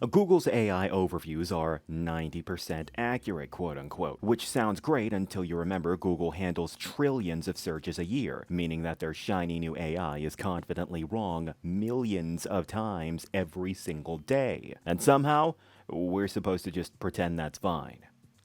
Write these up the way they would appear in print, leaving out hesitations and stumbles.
Google's AI overviews are 90% accurate, quote unquote, which sounds great until you remember Google handles trillions of searches a year, meaning that their shiny new AI is confidently wrong millions of times every single day. And somehow, we're supposed to just pretend that's fine.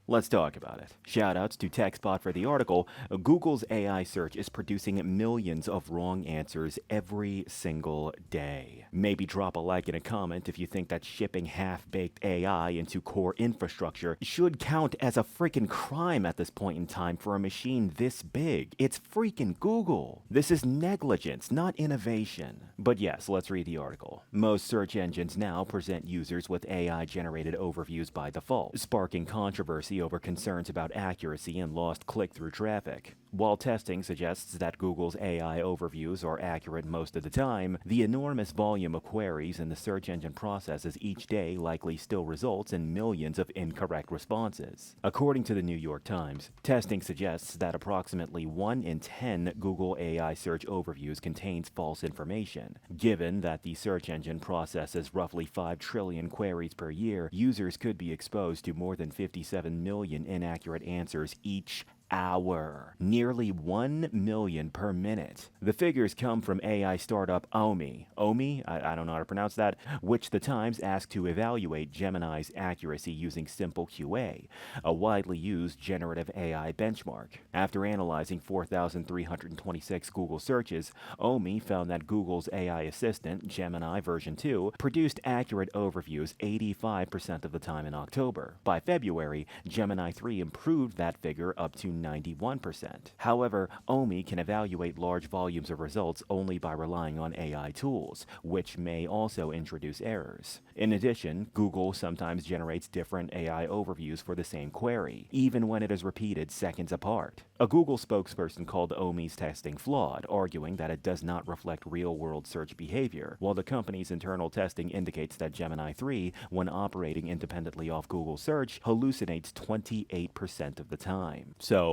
Let's talk about it. Shoutouts to TechSpot for the article. Google's AI search is producing millions of wrong answers every single day. Maybe drop a like and a comment if you think that shipping half-baked AI into core infrastructure should count as a freaking crime at this point in time for a machine this big. It's freaking Google. This is negligence, not innovation. But yes, let's read the article. Most search engines now present users with AI-generated overviews by default, sparking controversy over concerns about accuracy and lost click-through traffic. While testing suggests that Google's AI overviews are accurate most of the time, the enormous volume of queries in the search engine processes each day likely still results in millions of incorrect responses. According to the New York Times, testing suggests that approximately 1 in 10 Google AI search overviews contains false information. Given that the search engine processes roughly 5 trillion queries per year, users could be exposed to more than 57 million inaccurate answers each hour. Nearly 1 million per minute. The figures come from AI startup Omi. Omi, I don't know how to pronounce that, which the Times asked to evaluate Gemini's accuracy using Simple QA, a widely used generative AI benchmark. After analyzing 4,326 Google searches, Omi found that Google's AI assistant, Gemini version 2, produced accurate overviews 85% of the time in October. By February, Gemini 3 improved that figure up to 91%. However, Omi can evaluate large volumes of results only by relying on AI tools, which may also introduce errors. In addition, Google sometimes generates different AI overviews for the same query, even when it is repeated seconds apart. A Google spokesperson called Omi's testing flawed, arguing that it does not reflect real-world search behavior, while the company's internal testing indicates that Gemini 3, when operating independently off Google Search, hallucinates 28% of the time. So,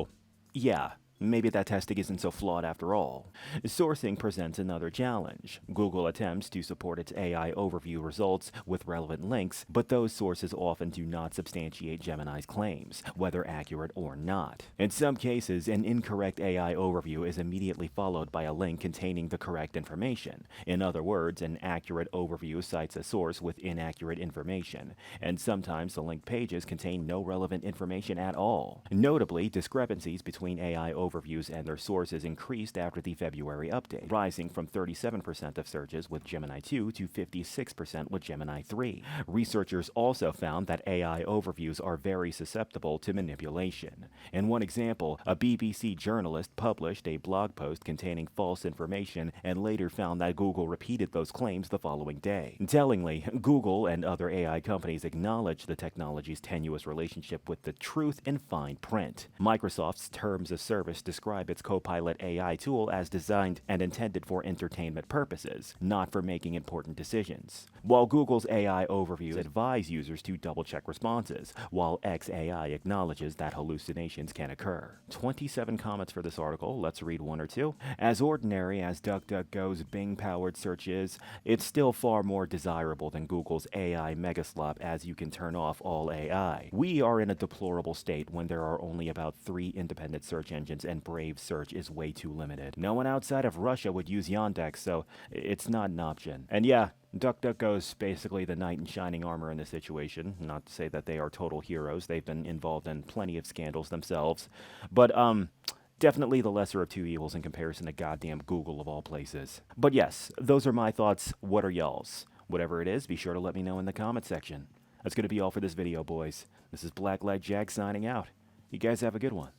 yeah, maybe that testing isn't so flawed after all. Sourcing presents another challenge. Google attempts to support its AI overview results with relevant links, but those sources often do not substantiate Gemini's claims, whether accurate or not. In some cases, an incorrect AI overview is immediately followed by a link containing the correct information. In other words, an accurate overview cites a source with inaccurate information, and sometimes the linked pages contain no relevant information at all. Notably, discrepancies between AI overviews and their sources increased after the February update, rising from 37% of searches with Gemini 2 to 56% with Gemini 3. Researchers also found that AI overviews are very susceptible to manipulation. In one example, a BBC journalist published a blog post containing false information and later found that Google repeated those claims the following day. Tellingly, Google and other AI companies acknowledge the technology's tenuous relationship with the truth in fine print. Microsoft's terms of service describe its Copilot AI tool as designed and intended for entertainment purposes, not for making important decisions. While Google's AI overviews advise users to double-check responses, while xAI acknowledges that hallucinations can occur. 27 comments for this article, let's read one or two. As ordinary as DuckDuckGo's Bing-powered search is, it's still far more desirable than Google's AI megaslop as you can turn off all AI. We are in a deplorable state when there are only about 3 independent search engines and Brave search is way too limited. No one outside of Russia would use Yandex, so it's not an option. And yeah, DuckDuckGo's basically the knight in shining armor in this situation. Not to say that they are total heroes. They've been involved in plenty of scandals themselves. But, definitely the lesser of two evils in comparison to goddamn Google of all places. But yes, those are my thoughts. What are y'all's? Whatever it is, be sure to let me know in the comment section. That's going to be all for this video, boys. This is Black Light Jack signing out. You guys have a good one.